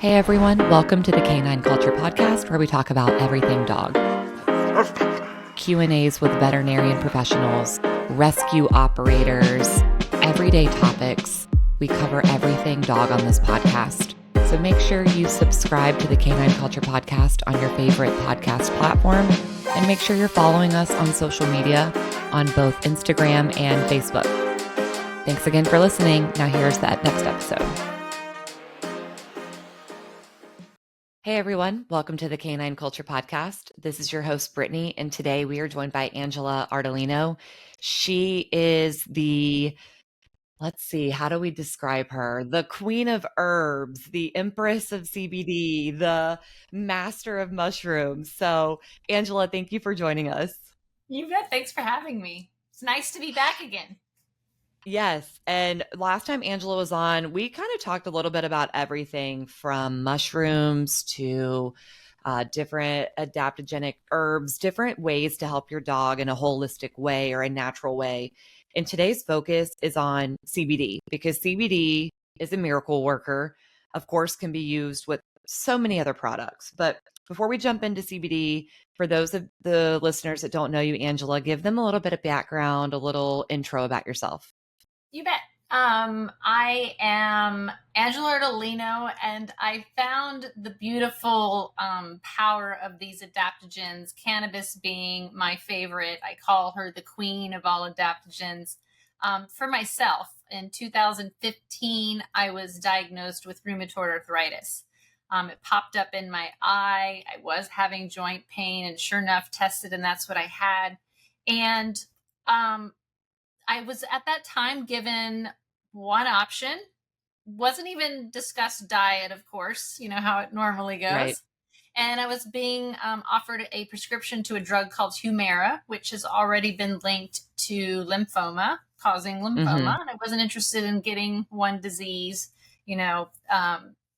Hey everyone, welcome to the Canine Culture Podcast, where we talk about everything dog. Q&As with veterinarian professionals, rescue operators, everyday topics. We cover everything dog on this podcast. So make sure you subscribe to the Canine Culture Podcast on your favorite podcast platform, and make sure you're following us on social media on both Instagram and Facebook. Thanks again for listening. Now here's that next episode. Hey everyone, welcome to the Canine Culture Podcast. This is your host, Brittany, and today we are joined by Angela Ardolino. She is how do we describe her? The queen of herbs, the Empress of CBD, the master of mushrooms. So, Angela, thank you for joining us. You bet. Thanks for having me. It's nice to be back again. Yes. And last time Angela was on, we kind of talked a little bit about everything from mushrooms to different adaptogenic herbs, different ways to help your dog in a holistic way or a natural way. And today's focus is on CBD, because CBD is a miracle worker, of course, can be used with so many other products. But before we jump into CBD, for those of the listeners that don't know you, Angela, give them a little bit of background, a little intro about yourself. You bet. I am Angela Ardolino, and I found the beautiful power of these adaptogens, cannabis being my favorite. I call her the queen of all adaptogens. For myself, in 2015, I was diagnosed with rheumatoid arthritis. It popped up in my eye. I was having joint pain, and sure enough, tested, and that's what I had. And I was at that time given one option. Wasn't even discussed diet, of course, you know how it normally goes. Right. And I was being offered a prescription to a drug called Humira, which has already been linked to lymphoma, causing lymphoma. Mm-hmm. And I wasn't interested in getting one disease,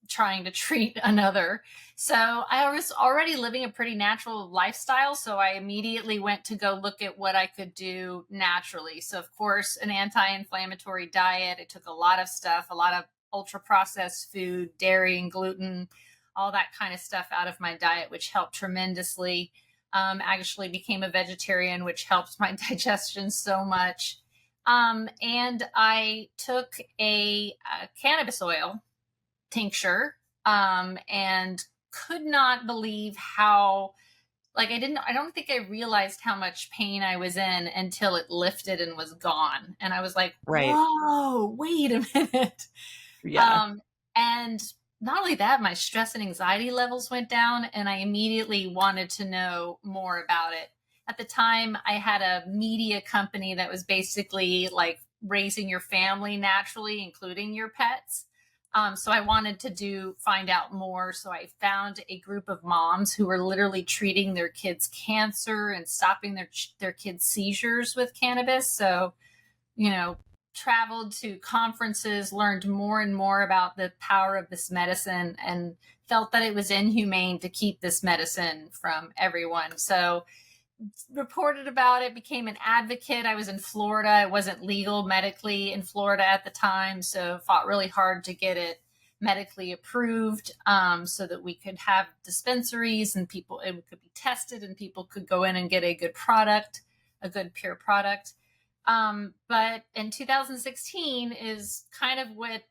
trying to treat another. So I was already living a pretty natural lifestyle. So I immediately went to go look at what I could do naturally. So of course, an anti-inflammatory diet. I took a lot of stuff, a lot of ultra processed food, dairy and gluten, all that kind of stuff out of my diet, which helped tremendously. Actually became a vegetarian, which helps my digestion so much. And I took a cannabis oil tincture and could not believe how, I don't think I realized how much pain I was in until it lifted and was gone. And I was like, Right. whoa, wait a minute. Yeah. And not only that, my stress and anxiety levels went down, and I immediately wanted to know more about it. At the time, I had a media company that was basically like raising your family naturally, including your pets. So I wanted to find out more. So I found a group of moms who were literally treating their kids' cancer and stopping their kids' seizures with cannabis. So, traveled to conferences, learned more and more about the power of this medicine, and felt that it was inhumane to keep this medicine from everyone. So reported about it, became an advocate. I was in Florida. It wasn't legal medically in Florida at the time, so fought really hard to get it medically approved, so that we could have dispensaries and it could be tested and people could go in and get a good product, a good pure product. But in 2016 is kind of what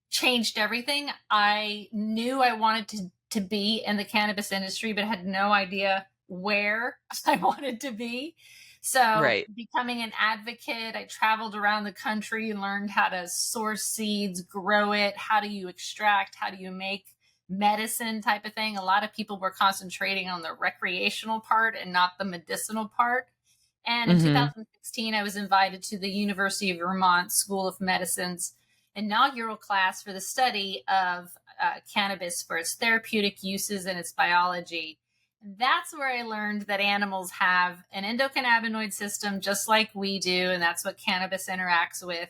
changed everything. I knew I wanted to be in the cannabis industry, but had no idea where I wanted to be. So becoming an advocate, I traveled around the country and learned how to source seeds, grow it. How do you extract? How do you make medicine type of thing? A lot of people were concentrating on the recreational part and not the medicinal part. And in 2016, I was invited to the University of Vermont School of Medicine's inaugural class for the study of cannabis for its therapeutic uses and its biology. That's where I learned that animals have an endocannabinoid system just like we do, and that's what cannabis interacts with.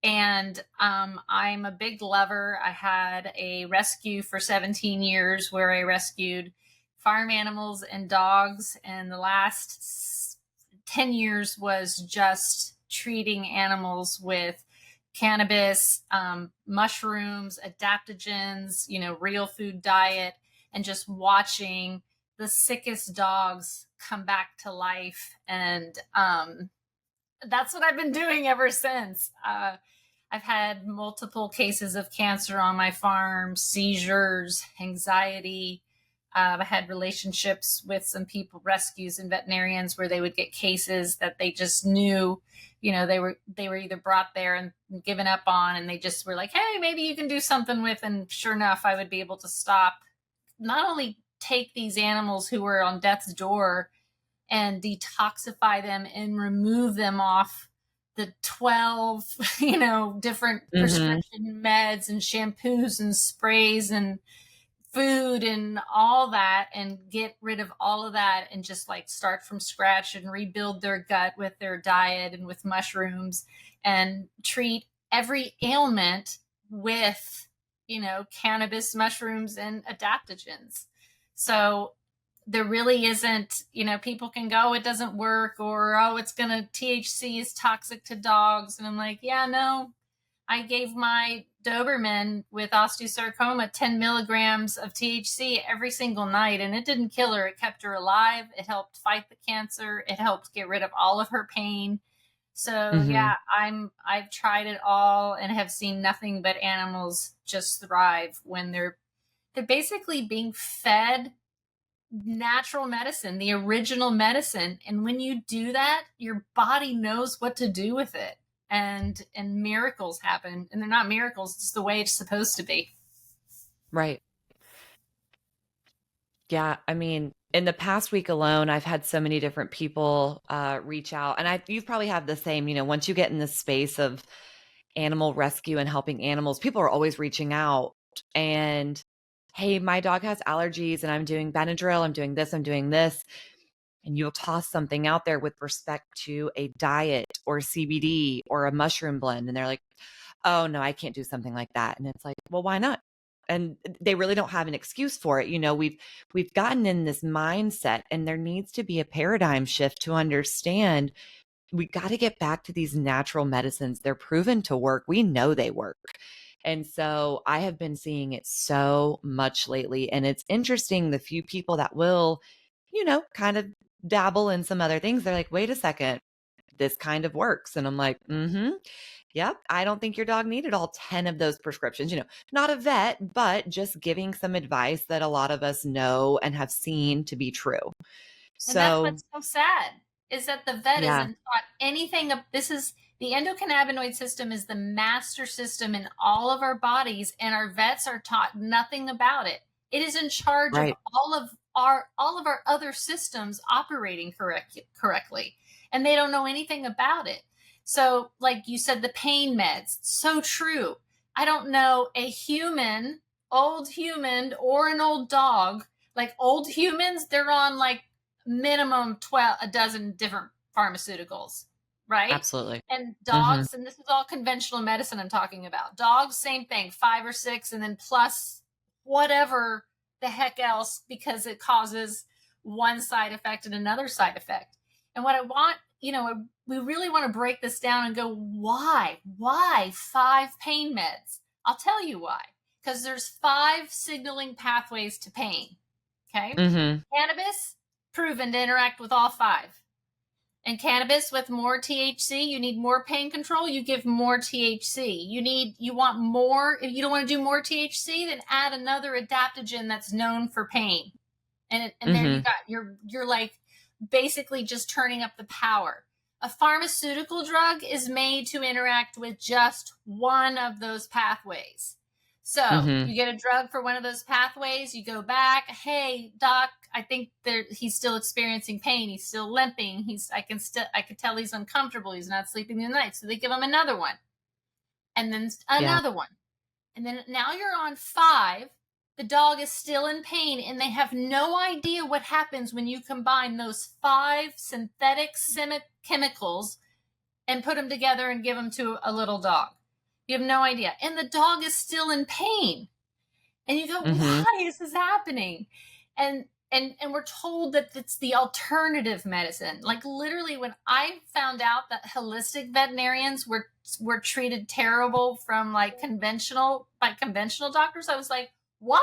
And I'm a big lover. I had a rescue for 17 years where I rescued farm animals and dogs, and the last 10 years was just treating animals with cannabis, mushrooms, adaptogens, real food diet, and just watching the sickest dogs come back to life. And that's what I've been doing ever since. I've had multiple cases of cancer on my farm, seizures, anxiety. I had relationships with some people, rescues and veterinarians, where they would get cases that they just knew, they were either brought there and given up on, and they just were like, hey, maybe you can do something with. And sure enough, I would be able to stop, not only take these animals who were on death's door and detoxify them and remove them off the 12, different prescription meds and shampoos and sprays and food and all that, and get rid of all of that and just like start from scratch and rebuild their gut with their diet and with mushrooms, and treat every ailment with, cannabis, mushrooms, and adaptogens. So there really isn't, people can go, it doesn't work, or, THC is toxic to dogs. And I'm like, yeah, no, I gave my Doberman with osteosarcoma 10 milligrams of THC every single night, and it didn't kill her. It kept her alive. It helped fight the cancer. It helped get rid of all of her pain. So yeah, I've tried it all and have seen nothing but animals just thrive when they're basically being fed natural medicine, the original medicine. And when you do that, your body knows what to do with it. And miracles happen. And they're not miracles, it's the way it's supposed to be. Right. Yeah. I mean, in the past week alone, I've had so many different people reach out. And you've probably had the same, once you get in the space of animal rescue and helping animals, people are always reaching out and, hey, my dog has allergies and I'm doing Benadryl, I'm doing this, I'm doing this. And you'll toss something out there with respect to a diet or CBD or a mushroom blend. And they're like, oh, no, I can't do something like that. And it's like, well, why not? And they really don't have an excuse for it. We've gotten in this mindset, and there needs to be a paradigm shift to understand we got to get back to these natural medicines. They're proven to work. We know they work. And so I have been seeing it so much lately. And it's interesting, the few people that will, kind of dabble in some other things, they're like, wait a second, this kind of works. And I'm like, yep, I don't think your dog needed all 10 of those prescriptions, not a vet, but just giving some advice that a lot of us know and have seen to be true. And that's what's so sad, is that the vet isn't taught anything. This is the endocannabinoid system is the master system in all of our bodies, and our vets are taught nothing about it. It is in charge of all of our other systems operating correctly, and they don't know anything about it. So, like you said, the pain meds, so true. I don't know a human, old human, or an old dog. Like old humans, they're on like minimum 12 dozen different pharmaceuticals, right? Absolutely. And dogs, and this is all conventional medicine I'm talking about. Dogs, same thing, 5 or 6, and then plus whatever the heck else, because it causes one side effect and another side effect. And what I want, we really want to break this down and go, why 5 pain meds? I'll tell you why. Because there's 5 signaling pathways to pain. Okay. Cannabis, proven to interact with all 5. And cannabis with more THC, you need more pain control, you give more THC. You want more, if you don't want to do more THC, then add another adaptogen that's known for pain. And there you got, you're like basically just turning up the power. A pharmaceutical drug is made to interact with just one of those pathways. So you get a drug for one of those pathways, you go back, hey, doc, I think he's still experiencing pain. He's still limping. I could tell he's uncomfortable. He's not sleeping the night. So they give him another one, and then another one. And then now you're on 5. The dog is still in pain, and they have no idea what happens when you combine those 5 synthetic chemicals and put them together and give them to a little dog. You have no idea. And the dog is still in pain. And you go, why is this happening? And and we're told that it's the alternative medicine. Like literally when I found out that holistic veterinarians were treated terrible from like conventional doctors, I was like, what?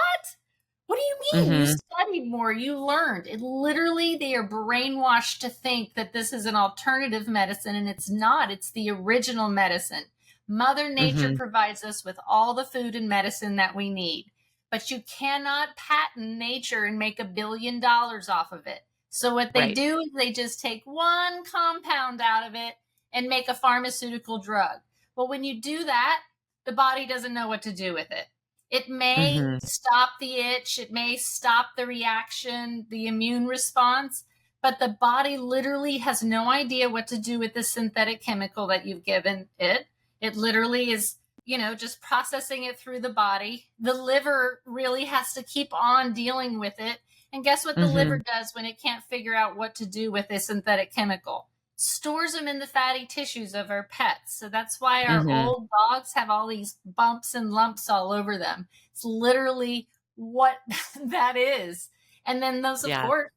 What do you mean? You Mm-hmm. studied more, you learned. It literally, they are brainwashed to think that this is an alternative medicine, and it's not. It's the original medicine. Mother Nature Mm-hmm. provides us with all the food and medicine that we need, but you cannot patent nature and make $1 billion off of it. So what they Right. do is they just take one compound out of it and make a pharmaceutical drug. Well, when you do that, the body doesn't know what to do with it. It may Mm-hmm. stop the itch, it may stop the reaction, the immune response, but the body literally has no idea what to do with the synthetic chemical that you've given it. It literally is, just processing it through the body. The liver really has to keep on dealing with it. And guess what the liver Mm-hmm. does when it can't figure out what to do with a synthetic chemical? Stores them in the fatty tissues of our pets. So that's why our Mm-hmm. old dogs have all these bumps and lumps all over them. It's literally what that is. And then those, of Yeah. course,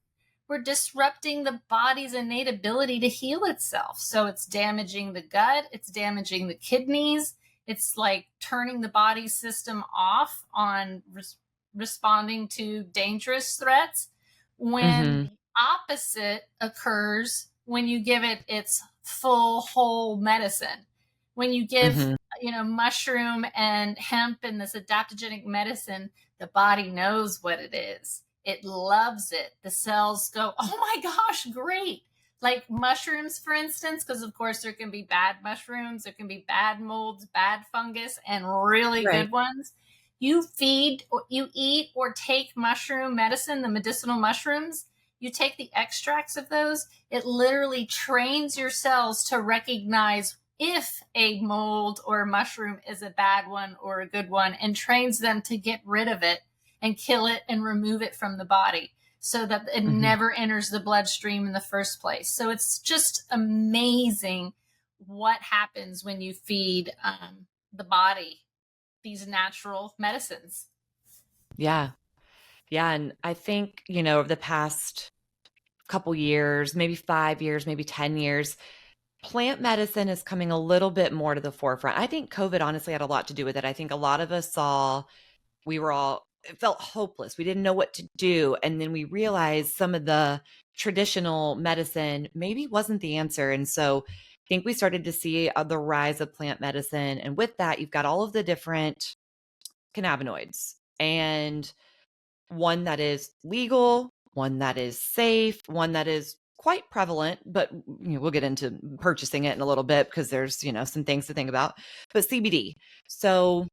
we're disrupting the body's innate ability to heal itself. So it's damaging the gut, it's damaging the kidneys, it's like turning the body system off on responding to dangerous threats. When Mm-hmm. the opposite occurs when you give it its full whole medicine. When you give, Mm-hmm. mushroom and hemp and this adaptogenic medicine, the body knows what it is. It loves it. The cells go, oh my gosh, great. Like mushrooms, for instance, because of course there can be bad mushrooms, there can be bad molds, bad fungus, and really Right. good ones. You eat or take mushroom medicine, the medicinal mushrooms, you take the extracts of those, it literally trains your cells to recognize if a mold or a mushroom is a bad one or a good one, and trains them to get rid of it and kill it and remove it from the body so that it Mm-hmm. never enters the bloodstream in the first place. So it's just amazing what happens when you feed the body these natural medicines. Yeah. Yeah. And I think, over the past couple years, maybe 5 years, maybe 10 years, plant medicine is coming a little bit more to the forefront. I think COVID honestly had a lot to do with it. I think a lot of us it felt hopeless. We didn't know what to do. And then we realized some of the traditional medicine maybe wasn't the answer. And so I think we started to see the rise of plant medicine. And with that, you've got all of the different cannabinoids, and one that is legal, one that is safe, one that is quite prevalent, but we'll get into purchasing it in a little bit because there's, some things to think about. But CBD. So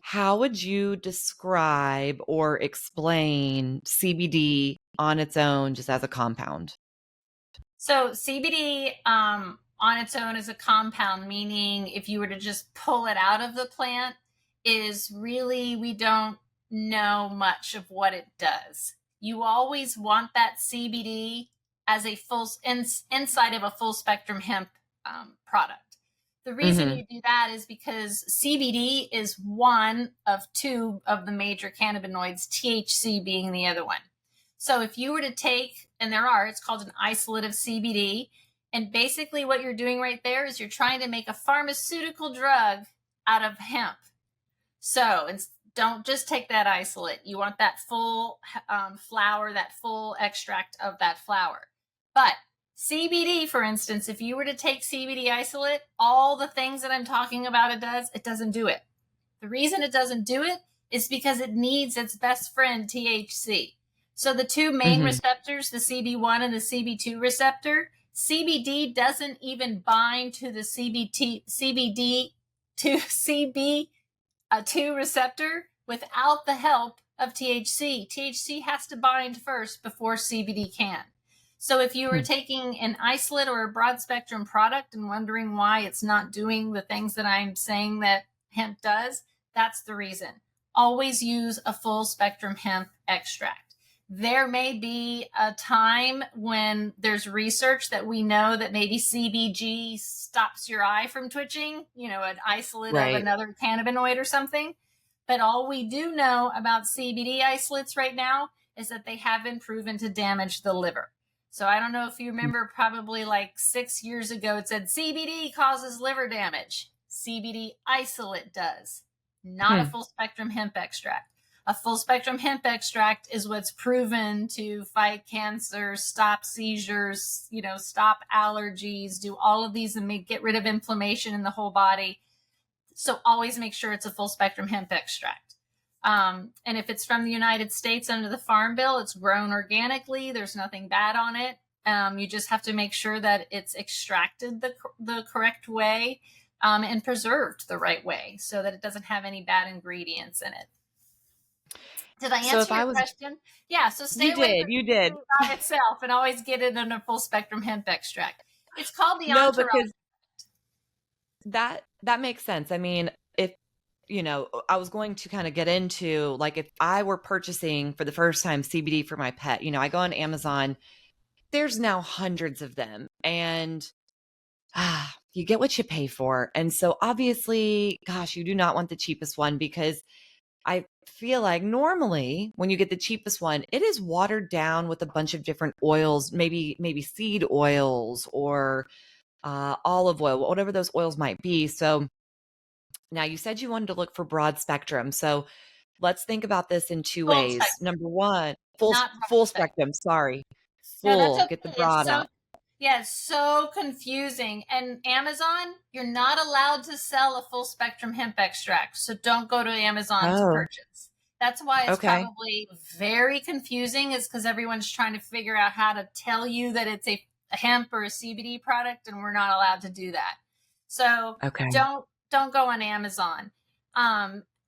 how would you describe or explain CBD on its own just as a compound? So CBD on its own is a compound, meaning if you were to just pull it out of the plant, is really, we don't know much of what it does. You always want that CBD as a inside of a full spectrum hemp product. The reason Mhm. you do that is because CBD is one of two of the major cannabinoids, THC being the other one. So if you were to take, and it's called an isolate of CBD. And basically what you're doing right there is you're trying to make a pharmaceutical drug out of hemp. So don't just take that isolate. You want that full flower, that full extract of that flower. But CBD, for instance, if you were to take CBD isolate, all the things that I'm talking about it doesn't do it. The reason it doesn't do it is because it needs its best friend, THC. So the two main Mhm. receptors, the CB1 and the CB2 receptor, CBD doesn't even bind to the CBD to CB2 receptor without the help of THC. THC has to bind first before CBD can. So if you were Hmm. taking an isolate or a broad spectrum product and wondering why it's not doing the things that I'm saying that hemp does, that's the reason. Always use a full spectrum hemp extract. There may be a time when there's research that we know that maybe CBG stops your eye from twitching, an isolate of Right. another cannabinoid or something. But all we do know about CBD isolates right now is that they have been proven to damage the liver. So I don't know if you remember, probably like 6 years ago, it said CBD causes liver damage. CBD isolate does, not a full spectrum hemp extract. A full spectrum hemp extract is what's proven to fight cancer, stop seizures, stop allergies, do all of these and get rid of inflammation in the whole body. So always make sure it's a full spectrum hemp extract. And if it's from the United States under the Farm Bill, it's grown organically. There's nothing bad on it. You just have to make sure that it's extracted the correct way and preserved the right way so that it doesn't have any bad ingredients in it. Did I answer your question? Yeah. So stay away from it by itself and always get it in a full spectrum hemp extract. It's called the entourage. Because that makes sense. I mean, if I was going to kind of get into, like, if I were purchasing for the first time CBD for my pet, I go on Amazon, there's now hundreds of them, and you get what you pay for. And so obviously, gosh, you do not want the cheapest one, because I feel like normally when you get the cheapest one, it is watered down with a bunch of different oils, maybe seed oils or olive oil, whatever those oils might be. So now you said you wanted to look for broad spectrum. So let's think about this in two ways. Number one, full spectrum. Sorry. No, that's okay. Get the broad out. Yeah, it's so confusing. And Amazon, you're not allowed to sell a full spectrum hemp extract. So don't go to Amazon to purchase. That's why it's probably very confusing, is because everyone's trying to figure out how to tell you that it's a hemp or a CBD product, and we're not allowed to do that. So don't go on Amazon.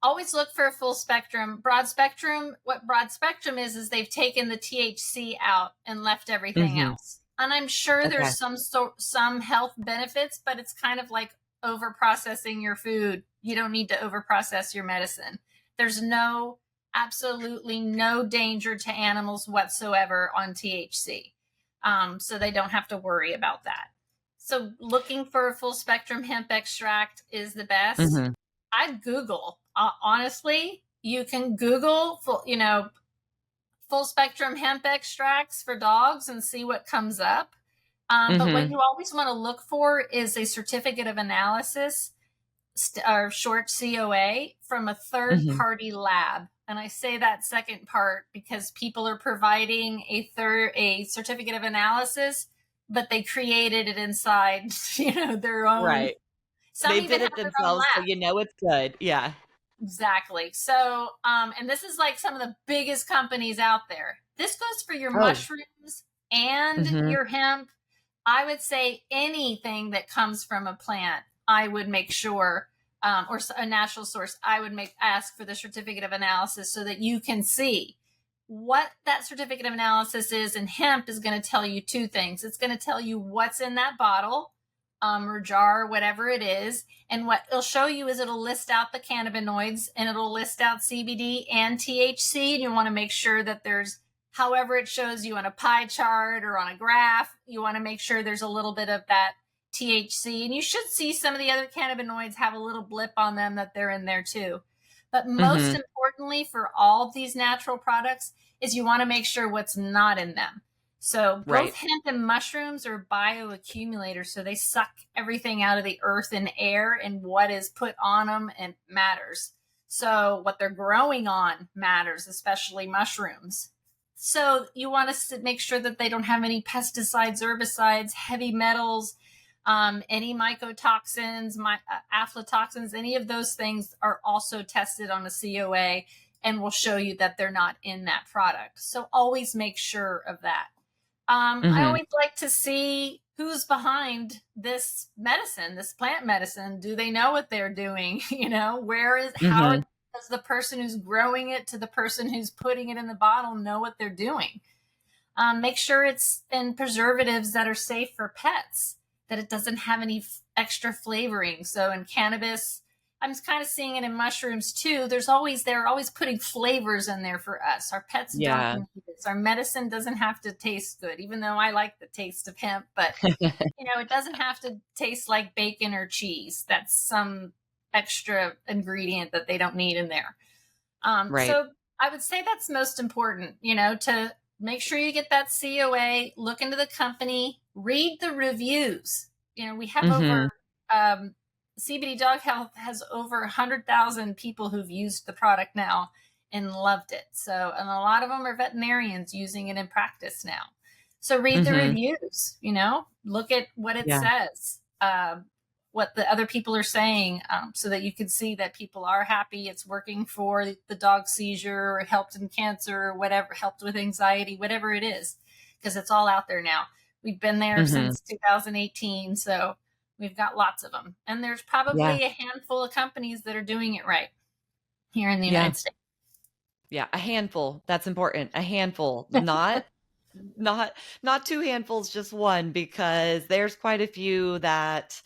Always look for a full spectrum. Broad spectrum, what broad spectrum is they've taken the THC out and left everything else. And I'm sure there's some health benefits, but it's kind of like over processing your food. You don't need to over process your medicine. There's absolutely no danger to animals whatsoever on THC. So they don't have to worry about that. So looking for a full spectrum hemp extract is the best. I'd Google. Honestly, you can Google full spectrum hemp extracts for dogs and see what comes up. But what you always want to look for is a certificate of analysis, or short COA, from a third party lab. And I say that second part because people are providing a certificate of analysis, but they created it inside, their own. Right. They did it themselves, so it's good. Yeah. Exactly. So, and this is like some of the biggest companies out there. This goes for your mushrooms and your hemp. I would say anything that comes from a plant, I would make sure, or a natural source, I would ask for the certificate of analysis so that you can see what that certificate of analysis is. And hemp is going to tell you two things. It's going to tell you what's in that bottle, or jar, whatever it is. And what it'll show you is it'll list out the cannabinoids, and it'll list out CBD and THC. And you want to make sure that there's, however it shows you on a pie chart or on a graph, you want to make sure there's a little bit of that THC. And you should see some of the other cannabinoids have a little blip on them that they're in there too. But most importantly for all of these natural products is you want to make sure what's not in them. So both hemp and mushrooms are bioaccumulators. So they suck everything out of the earth and air, and what is put on them and matters. So what they're growing on matters, especially mushrooms. So you want to make sure that they don't have any pesticides, herbicides, heavy metals, any mycotoxins, aflatoxins, any of those things are also tested on a COA and will show you that they're not in that product. So always make sure of that. I always like to see who's behind this medicine, this plant medicine. Do they know what they're doing? How does the person who's growing it to the person who's putting it in the bottle know what they're doing? Make sure it's in preservatives that are safe for pets, that it doesn't have any extra flavoring. So in cannabis, I'm kind of seeing it in mushrooms too. They're always putting flavors in there for us. Our pets don't need this. Our medicine doesn't have to taste good, even though I like the taste of hemp, but it doesn't have to taste like bacon or cheese. That's some extra ingredient that they don't need in there. So I would say that's most important, to make sure you get that COA, look into the company, read the reviews. We have Mm-hmm. um, CBD Dog Health has over 100,000 people who've used the product now and loved it. So, and a lot of them are veterinarians using it in practice now. So read the Mm-hmm. reviews, look at what it Yeah. says. What the other people are saying, so that you can see that people are happy. It's working for the dog seizure, or helped in cancer, or whatever, helped with anxiety, whatever it is, because it's all out there now. We've been there Mm-hmm. since 2018, so we've got lots of them. And there's Yeah. probably a handful of companies that are doing it right here in the Yeah. United States. Yeah. A handful. That's important. A handful, not not two handfuls, just one, because there's quite a few that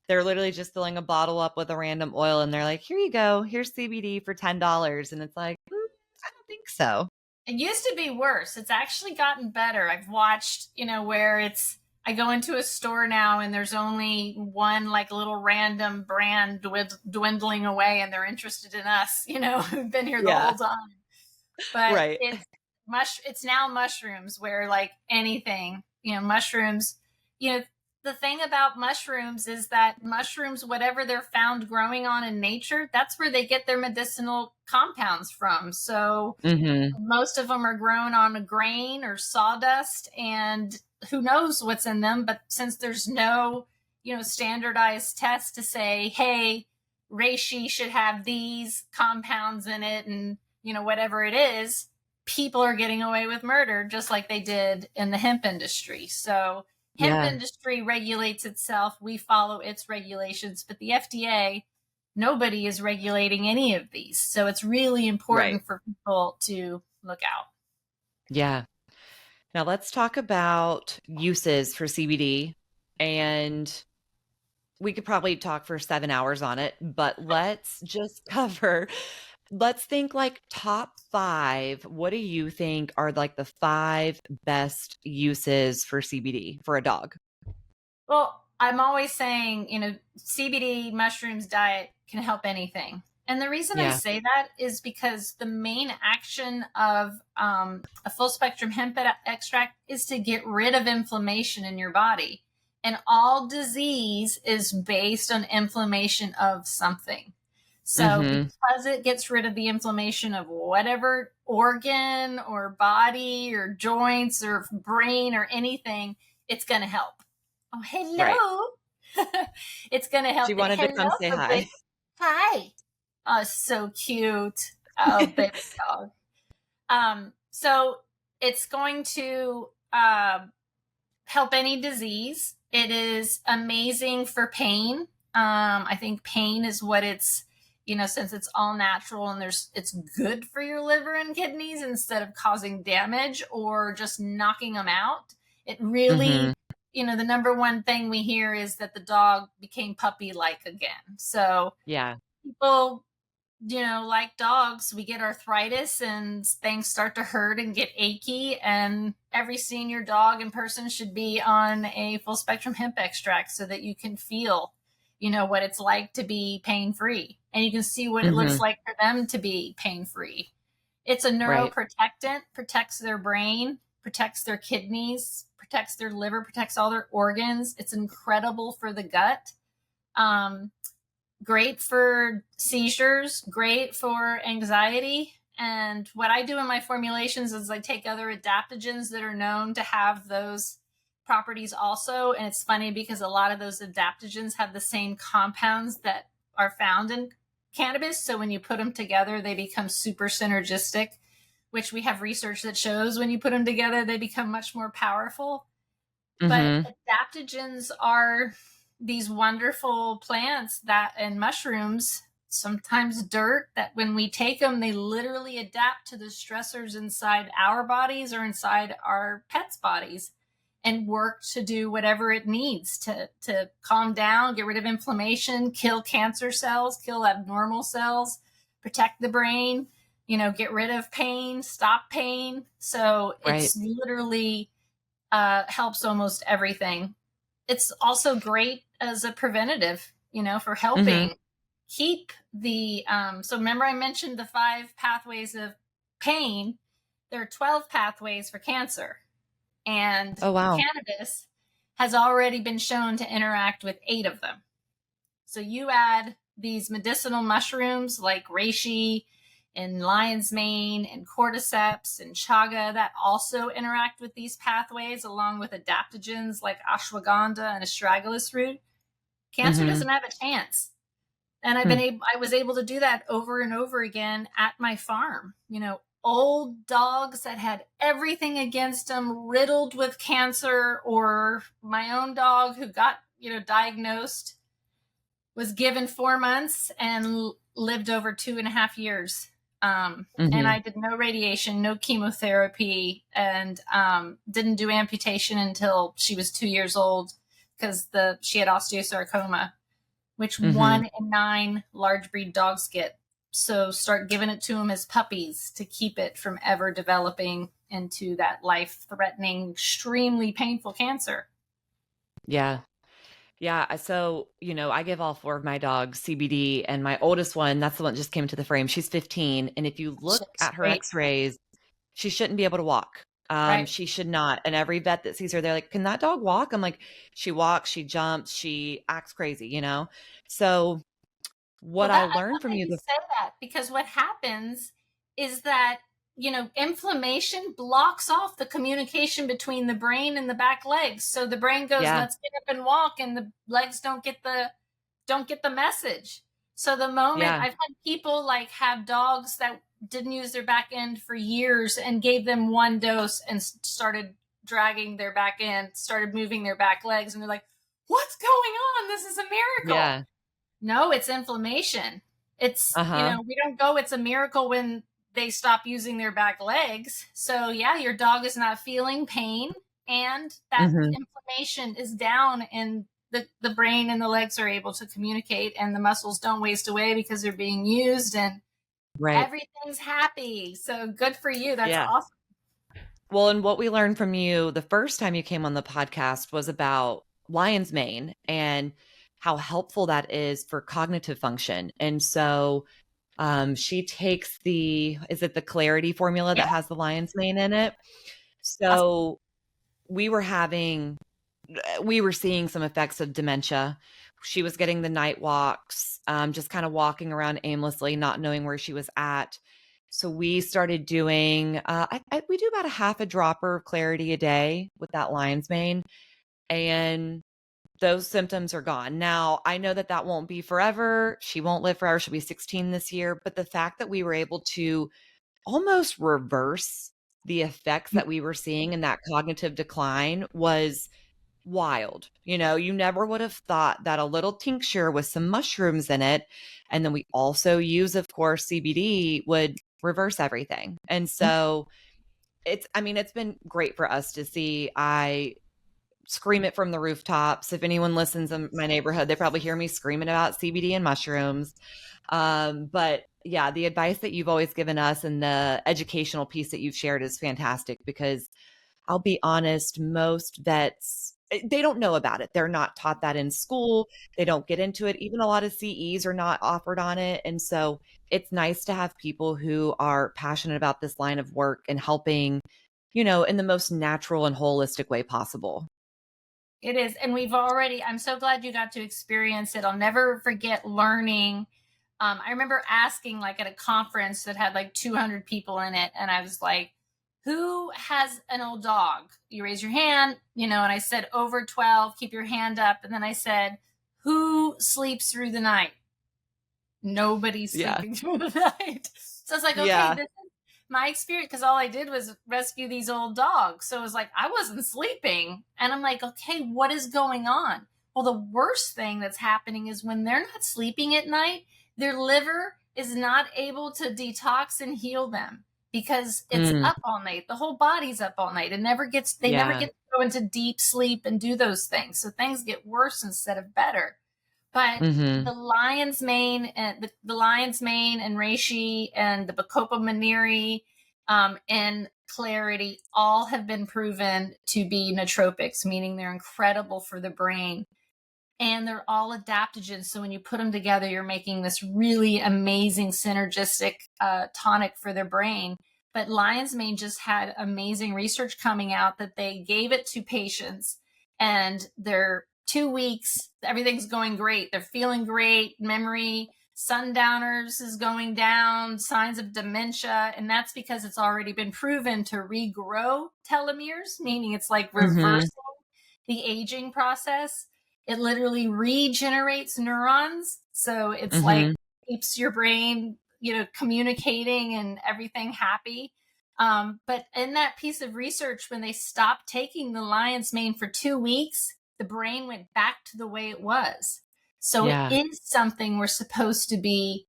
they're literally just filling a bottle up with a random oil and they're like, here you go, here's CBD for $10. And it's like, I don't think so. It used to be worse. It's actually gotten better. I've watched, where I go into a store now and there's only one like little random brand dwindling away and they're interested in us, who've been here the whole Yeah. time. But Right. it's now mushrooms, where like anything, mushrooms, the thing about mushrooms is that mushrooms, whatever they're found growing on in nature, that's where they get their medicinal compounds from. So Mm-hmm. most of them are grown on a grain or sawdust, and who knows what's in them. But since there's no, standardized test to say, hey, reishi should have these compounds in it, and, whatever it is, people are getting away with murder just like they did in the hemp industry. So hemp Yeah. industry regulates itself. We follow its regulations, but the FDA, nobody is regulating any of these. So it's really Right. important for people to look out. Yeah. Now let's talk about uses for CBD. And we could probably talk for 7 hours on it, but let's just let's think like top five. What do you think are like the five best uses for CBD for a dog? Well, I'm always saying, CBD mushrooms diet can help anything. And the reason I Yeah. say that is because the main action of a full spectrum hemp extract is to get rid of inflammation in your body. And all disease is based on inflammation of something. So, Mm-hmm. because it gets rid of the inflammation of whatever organ or body or joints or brain or anything, it's going to help. Oh, Right. hello. It's going to help. She wanted to Hello, come say baby. hi. Hi. Oh, so cute. Oh, baby dog. So it's going to help any disease. It is amazing for pain. I think pain is what it's, since it's all natural and it's good for your liver and kidneys instead of causing damage or just knocking them out. It really, Mm-hmm. the number one thing we hear is that the dog became puppy like again. So Yeah. people, like dogs, we get arthritis and things start to hurt and get achy. And every senior dog and person should be on a full spectrum hemp extract so that you can feel, what it's like to be pain free. And you can see what it Mm-hmm. looks like for them to be pain free. It's a Right. neuroprotectant, protects their brain, protects their kidneys, protects their liver, protects all their organs. It's incredible for the gut. Great for seizures, great for anxiety. And what I do in my formulations is I take other adaptogens that are known to have those properties also. And it's funny because a lot of those adaptogens have the same compounds that are found in cannabis. So when you put them together, they become super synergistic, which we have research that shows when you put them together, they become much more powerful. But Mm-hmm. adaptogens are these wonderful plants and mushrooms, sometimes dirt, that when we take them, they literally adapt to the stressors inside our bodies or inside our pets' bodies and work to do whatever it needs to calm down, get rid of inflammation, kill cancer cells, kill abnormal cells, protect the brain, get rid of pain, stop pain. So Right. it's literally helps almost everything. It's also great as a preventative, for Mm-hmm. helping keep the. So remember, I mentioned the 5 pathways of pain, there are 12 pathways for cancer. And Oh, wow. cannabis has already been shown to interact with 8 of them. So you add these medicinal mushrooms like reishi and lion's mane and cordyceps and chaga that also interact with these pathways, along with adaptogens like ashwagandha and astragalus root. Cancer Mm-hmm. doesn't have a chance. And I was able to do that over and over again at my farm. Old dogs that had everything against them, riddled with cancer, or my own dog who got, diagnosed, was given 4 months and lived over 2.5 years. And I did no radiation, no chemotherapy, and didn't do amputation until she was 2 years old because she had osteosarcoma, which 1 in 9 large breed dogs get. So start giving it to them as puppies to keep it from ever developing into that life-threatening, extremely painful cancer. Yeah. Yeah. So, I give all 4 of my dogs CBD, and my oldest one, that's the one that just came to the frame. She's 15. And if you look She's at her great. x-rays, she shouldn't be able to walk. Right. She should not. And every vet that sees her, they're like, can that dog walk? I'm like, she walks, she jumps, she acts crazy, So what Well, I I learned love from that you, you say that, because what happens is that, inflammation blocks off the communication between the brain and the back legs. So the brain goes, yeah, let's get up and walk, and the legs don't get the message. So the moment yeah, I've had people like have dogs that didn't use their back end for years and gave them 1 dose and started dragging their back end, started moving their back legs, and they're like, what's going on? This is a miracle. yeah, No, it's inflammation. It's, uh-huh, we don't go, it's a miracle when they stop using their back legs. So, yeah, your dog is not feeling pain, and that hmm inflammation is down, and the brain and the legs are able to communicate, and the muscles don't waste away because they're being used, and right, everything's happy. So good for you. That's yeah. awesome. Well, and what we learned from you the first time you came on the podcast was about lion's mane and how helpful that is for cognitive function. And so she takes is it the Clarity formula Yeah. that has the lion's mane in it? Awesome. So we were seeing some effects of dementia. She was getting the night walks, just kind of walking around aimlessly, not knowing where she was at. So we started doing, we do about a half a dropper of Clarity a day with that lion's mane, and those symptoms are gone. Now, I know that won't be forever. She won't live forever. She'll be 16 this year. But the fact that we were able to almost reverse the effects that we were seeing in that cognitive decline was wild. You never would have thought that a little tincture with some mushrooms in it, and then we also use, of course, CBD, would reverse everything. And so it's been great for us to see. I scream it from the rooftops. If anyone listens in my neighborhood, they probably hear me screaming about CBD and mushrooms. But yeah, the advice that you've always given us and the educational piece that you've shared is fantastic, because I'll be honest, most vets, they don't know about it. They're not taught that in school. They don't get into it. Even a lot of CEs are not offered on it. And so it's nice to have people who are passionate about this line of work and helping, in the most natural and holistic way possible. It is. And I'm so glad you got to experience it. I'll never forget learning. I remember asking, like, at a conference that had like 200 people in it, and I was like, who has an old dog? You raise your hand, and I said over 12, keep your hand up. And then I said, who sleeps through the night? Nobody's Yeah. sleeping through the night. So I was like, okay, Yeah. this is my experience, because all I did was rescue these old dogs. So it was like, I wasn't sleeping. And I'm like, okay, what is going on? Well, the worst thing that's happening is when they're not sleeping at night, their liver is not able to detox and heal them because it's Mm, up all night. The whole body's up all night. They never yeah. get to go into deep sleep and do those things. So things get worse instead of better. But hmm the lion's mane and the lion's mane and reishi and the bacopa maniri and clarity all have been proven to be nootropics, meaning they're incredible for the brain. And they're all adaptogens. So when you put them together, you're making this really amazing synergistic tonic for the brain. But lion's mane just had amazing research coming out that they gave it to patients, and they're 2 weeks, everything's going great. They're feeling great, memory, sundowners is going down, signs of dementia. And that's because it's already been proven to regrow telomeres, meaning it's like Mm-hmm. reversing the aging process. It literally regenerates neurons. So it's like Mm-hmm. keeps your brain, communicating and everything happy. But in that piece of research, when they stopped taking the lion's mane for 2 weeks, the brain went back to the way it was. So it Yeah. is something we're supposed to be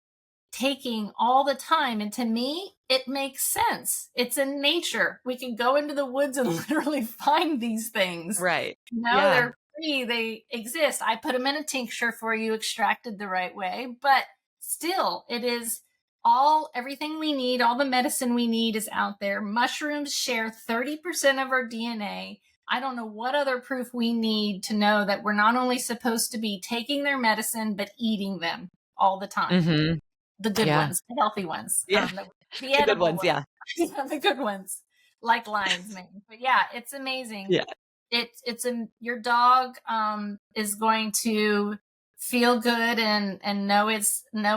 taking all the time. And to me, it makes sense. It's in nature. We can go into the woods and literally find these things. Right. No, Yeah. they're free. They exist. I put them in a tincture for you, extracted the right way. But still, it is everything we need, all the medicine we need is out there. Mushrooms share 30% of our DNA. I don't know what other proof we need to know that we're not only supposed to be taking their medicine, but eating them all the time. Mm-hmm. The good Yeah. ones, the healthy ones, Yeah. the The good edible ones. ones, Yeah. the good ones, like lion's mane. But yeah, it's amazing. Yeah. Your dog is going to feel good and know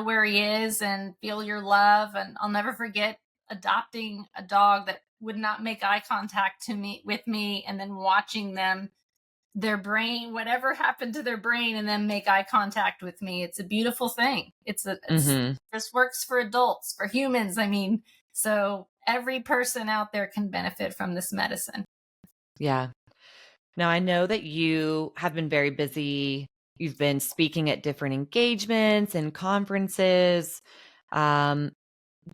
where he is and feel your love. And I'll never forget adopting a dog that would not make eye contact with me, and then watching their brain, whatever happened to their brain, and then make eye contact with me. It's a beautiful thing. Mm-hmm. This works for adults, for humans. I mean, so every person out there can benefit from this medicine. Yeah. Now, I know that you have been very busy. You've been speaking at different engagements and conferences. Um,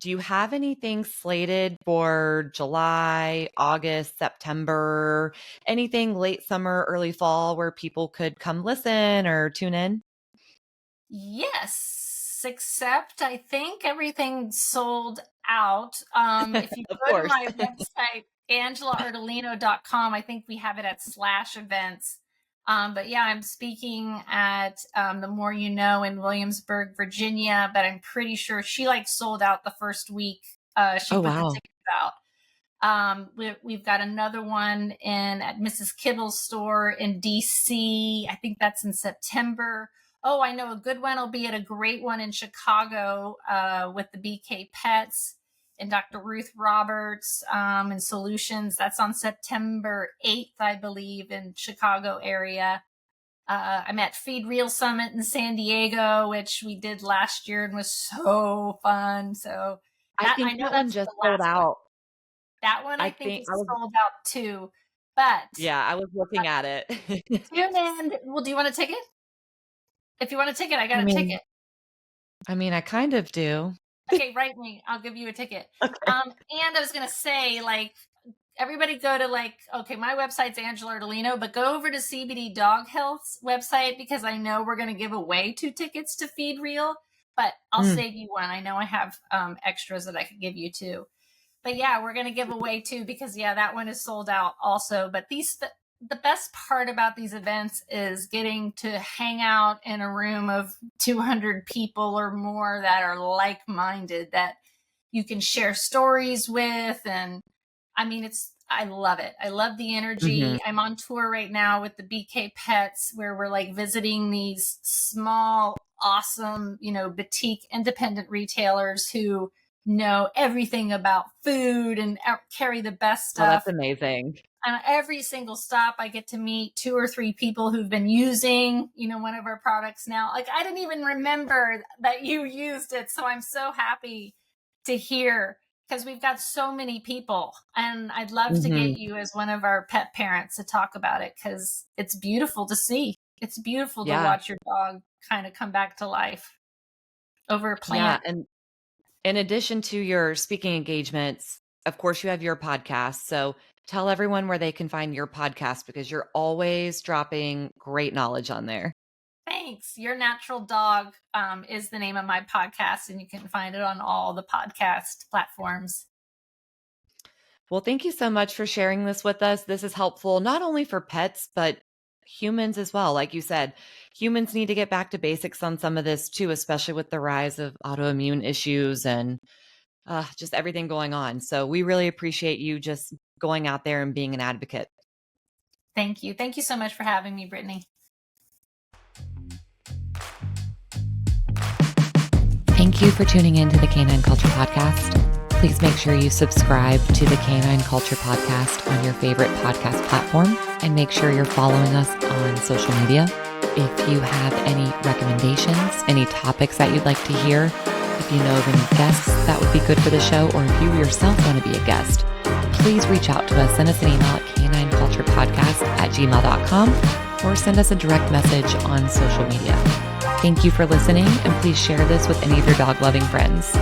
do you have anything slated for July, August, September, anything late summer, early fall where people could come listen or tune in? Yes, except I think everything's sold out. If you Of go to course. my website, angelaardolino.com, I think we have it at /events. But yeah, I'm speaking at the More You Know in Williamsburg, Virginia, but I'm pretty sure she sold out the first week. She Oh, put the wow. tickets out. We've got another one at Mrs. Kibble's store in DC. I think that's in September. Oh, I know a good one will be at a great one in Chicago with the BK Pets and Dr. Ruth Roberts and Solutions. That's on September 8th, I believe, in Chicago area. I'm at Feed Real Summit in San Diego, which we did last year and was so fun. So I that I think know that one that's just the sold last one. out. That one I I think think is I was, sold out too. But yeah, I was looking at it. tune in. Well, do you want a ticket? If you want a ticket, I I got a mean, ticket. I kind of do. Okay, write me. I'll give you a ticket. Okay. And I was gonna say, everybody go to okay, my website's Angela Ardolino, but go over to CBD Dog Health's website, because I know we're gonna give away 2 tickets to Feed Real, but I'll Mm, save you one. I know I have extras that I could give you too. But yeah, we're going to give away 2 because that one is sold out also. But the best part about these events is getting to hang out in a room of 200 people or more that are like-minded, that you can share stories with. And I mean, I love it. I love the mhm. energy. I'm on tour right now with the BK Pets, where we're visiting these small, awesome, boutique independent retailers who know everything about food and carry the best Oh, that's stuff. amazing. And every single stop, I get to meet 2 or 3 people who've been using, one of our products now. I didn't even remember that you used it. So I'm so happy to hear, because we've got so many people. And I'd love to get Mhm. you as one of our pet parents to talk about it, because it's beautiful to see. It's beautiful to Yeah. watch your dog kind of come back to life over a Yeah. plant. And in addition to your speaking engagements, of course, you have your podcast. So tell everyone where they can find your podcast, because you're always dropping great knowledge on there. Thanks. Your Natural Dog is the name of my podcast, and you can find it on all the podcast platforms. Well, thank you so much for sharing this with us. This is helpful not only for pets, but humans as well. Like you said, humans need to get back to basics on some of this too, especially with the rise of autoimmune issues and just everything going on. So we really appreciate you just going out there and being an advocate. Thank you. Thank you so much for having me, Brittany. Thank you for tuning in to the Canine Culture Podcast. Please make sure you subscribe to the Canine Culture Podcast on your favorite podcast platform, and make sure you're following us on social media. If you have any recommendations, any topics that you'd like to hear, if you know of any guests that would be good for the show, or if you yourself want to be a guest, please reach out to us. Send us an email at canineculturepodcast@gmail.com, or send us a direct message on social media. Thank you for listening, and please share this with any of your dog-loving friends.